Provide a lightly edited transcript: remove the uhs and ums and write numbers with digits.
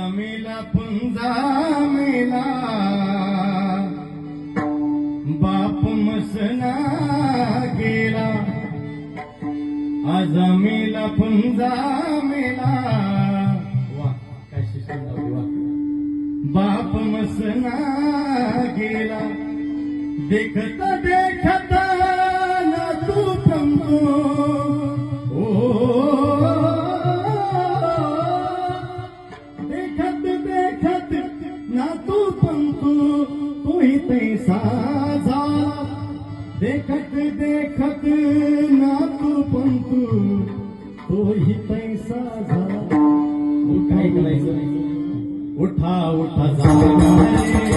मेला पुंजा मेला बाप मसना गेला आज मेला पुंजा मेला वा काय शिक्षण वा बाप मसना गेला देखत देखत ना तू पंतू पैसा झाला देखत देखत ना तू पंतू तोही पैसा झाला काय करायचं उठा उठा झाला